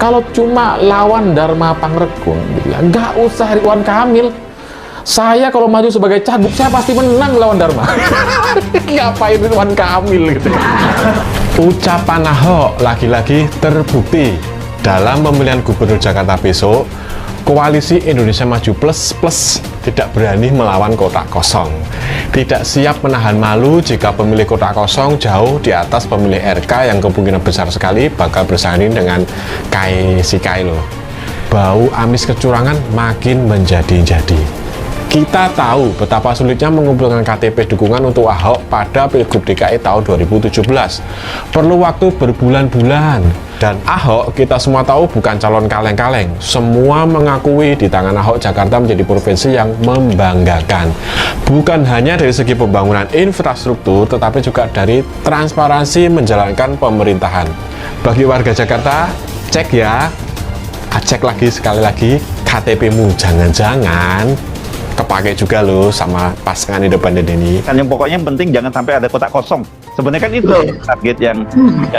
Kalau cuma lawan Dharma Pangrekun, gitu ya, nggak usah Ridwan Kamil. Saya kalau maju sebagai cagup, saya pasti menang lawan Dharma. Ngapain Ridwan Kamil gitu. Ucapan Ahok lagi-lagi terbukti dalam pemilihan gubernur Jakarta besok. Koalisi Indonesia Maju Plus tidak berani melawan kotak kosong, tidak siap menahan malu jika pemilih kotak kosong jauh di atas pemilih RK yang kemungkinan besar sekali bakal bersanding dengan si Kailo. Bau amis kecurangan makin menjadi-jadi. Kita tahu betapa sulitnya mengumpulkan KTP dukungan untuk Ahok pada Pilgub DKI tahun 2017. Perlu waktu berbulan-bulan. Dan Ahok kita semua tahu bukan calon kaleng-kaleng. Semua mengakui di tangan Ahok Jakarta menjadi provinsi yang membanggakan. Bukan hanya dari segi pembangunan infrastruktur, tetapi juga dari transparansi menjalankan pemerintahan. Bagi warga Jakarta, cek ya. Cek lagi sekali lagi KTP-mu. Jangan-jangan kepake juga loh sama pasangan di depan ini. Kan yang pokoknya yang penting jangan sampai ada kotak kosong. Sebenarnya kan itu target yang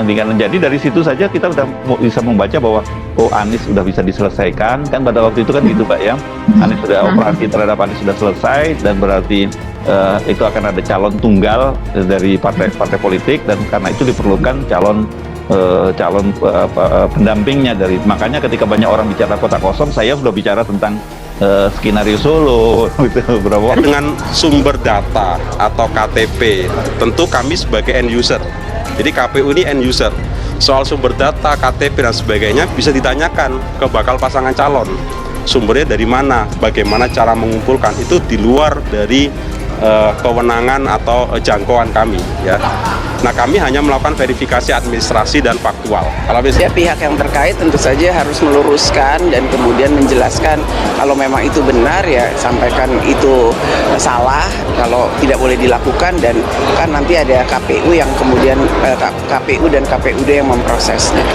diinginkan. Jadi dari situ saja kita udah bisa membaca bahwa Anies sudah bisa diselesaikan. Kan pada waktu itu kan gitu Pak ya. Anies sudah operasi terhadap Anies sudah selesai dan berarti itu akan ada calon tunggal dari partai politik dan karena itu diperlukan calon pendampingnya dari. Makanya ketika banyak orang bicara kotak kosong, saya sudah bicara tentang skenario Solo gitu, berapa dengan sumber data atau KTP. Tentu kami sebagai end user, jadi KPU ini end user. Soal sumber data, KTP dan sebagainya bisa ditanyakan ke bakal pasangan calon. Sumbernya dari mana, bagaimana cara mengumpulkan, itu di luar dari kewenangan atau jangkauan kami ya. Nah, kami hanya melakukan verifikasi administrasi dan faktual. Kalau ya, pihak yang terkait tentu saja harus meluruskan dan kemudian menjelaskan kalau memang itu benar ya sampaikan itu salah kalau tidak boleh dilakukan dan kan nanti ada KPU yang kemudian KPU dan KPUD yang memprosesnya.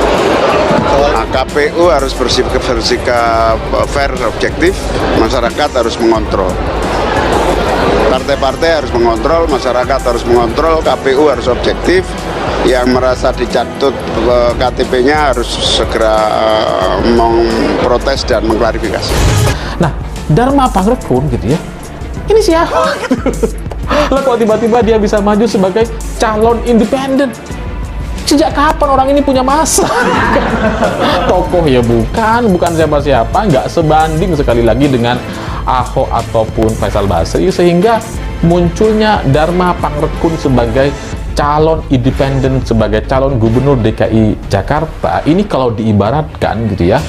KPU harus bersikap fair, objektif, masyarakat harus mengontrol. Partai-partai harus mengontrol, masyarakat harus mengontrol, KPU harus objektif, yang merasa dicatut KTP-nya harus segera memprotes dan mengklarifikasi. Nah, Dharma Pangrekun gitu ya, ini siapa? Lah kok tiba-tiba dia bisa maju sebagai calon independen? Sejak kapan orang ini punya masa? Tokoh ya bukan siapa-siapa, nggak sebanding sekali lagi dengan Ahok ataupun Faisal Basri, sehingga munculnya Dharma Pangrekun sebagai calon independen, sebagai calon gubernur DKI Jakarta. Ini kalau diibaratkan gitu ya,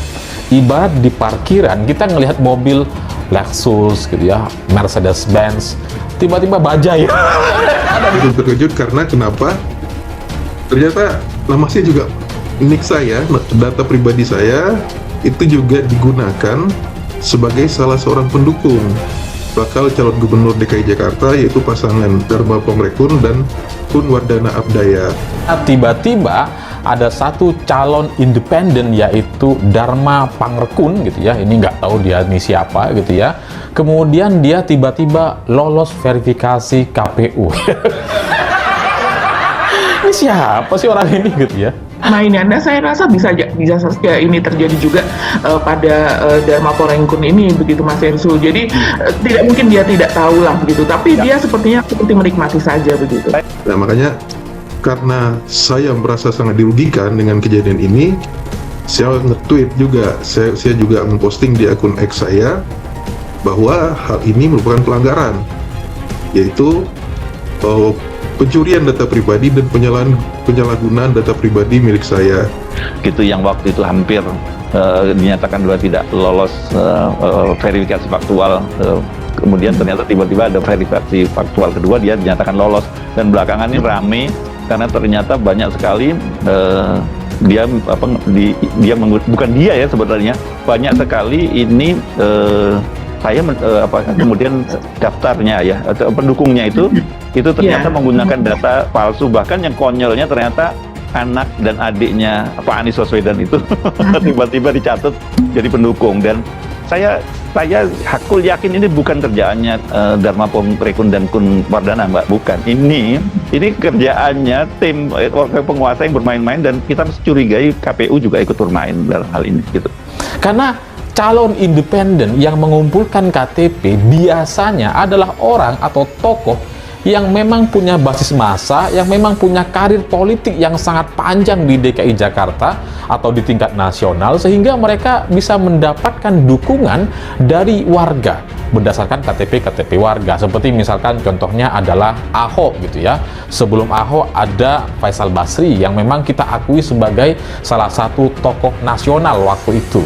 ibarat di parkiran kita ngelihat mobil Lexus gitu ya, Mercedes-Benz, tiba-tiba bajai. Terkejut karena kenapa? Ternyata nama saya juga nik saya, data pribadi saya itu juga digunakan sebagai salah seorang pendukung bakal calon gubernur DKI Jakarta, yaitu pasangan Dharma Pangrekun dan Kun Wardana Abdaya. Tiba-tiba ada satu calon independen yaitu Dharma Pangrekun gitu ya, ini nggak tahu dia ini siapa gitu ya, kemudian dia tiba-tiba lolos verifikasi KPU. Ini siapa sih orang ini gitu ya? Mainannya saya rasa bisa saja ini terjadi juga pada Dharma Pangrekun ini begitu Mas Ensu. Jadi tidak mungkin dia tidak tahu lah begitu, tapi dia seperti menikmati saja begitu. Nah makanya karena saya merasa sangat dirugikan dengan kejadian ini, saya nge-tweet juga, saya juga memposting di akun X saya bahwa hal ini merupakan pelanggaran, yaitu pencurian data pribadi dan penyalahgunaan data pribadi milik saya. Gitu yang waktu itu hampir dinyatakan bahwa tidak lolos verifikasi faktual. Kemudian ternyata tiba-tiba ada verifikasi faktual kedua, dia dinyatakan lolos. Dan belakangan ini rame karena ternyata banyak sekali bukan dia ya sebenarnya, banyak sekali ini kemudian daftarnya ya atau pendukungnya itu ternyata menggunakan data palsu, bahkan yang konyolnya ternyata anak dan adiknya Pak Anies Baswedan itu tiba-tiba dicatat jadi pendukung. Dan saya hakul yakin ini bukan kerjaannya Dharma Pongrekun dan Kun Wardana, Mbak, bukan. Ini kerjaannya tim penguasa yang bermain-main, dan kita mesti curigai KPU juga ikut bermain dalam hal ini gitu. Karena calon independen yang mengumpulkan KTP biasanya adalah orang atau tokoh yang memang punya basis massa, yang memang punya karir politik yang sangat panjang di DKI Jakarta atau di tingkat nasional, sehingga mereka bisa mendapatkan dukungan dari warga berdasarkan KTP warga. Seperti misalkan contohnya adalah Ahok gitu ya. Sebelum Ahok ada Faisal Basri yang memang kita akui sebagai salah satu tokoh nasional waktu itu.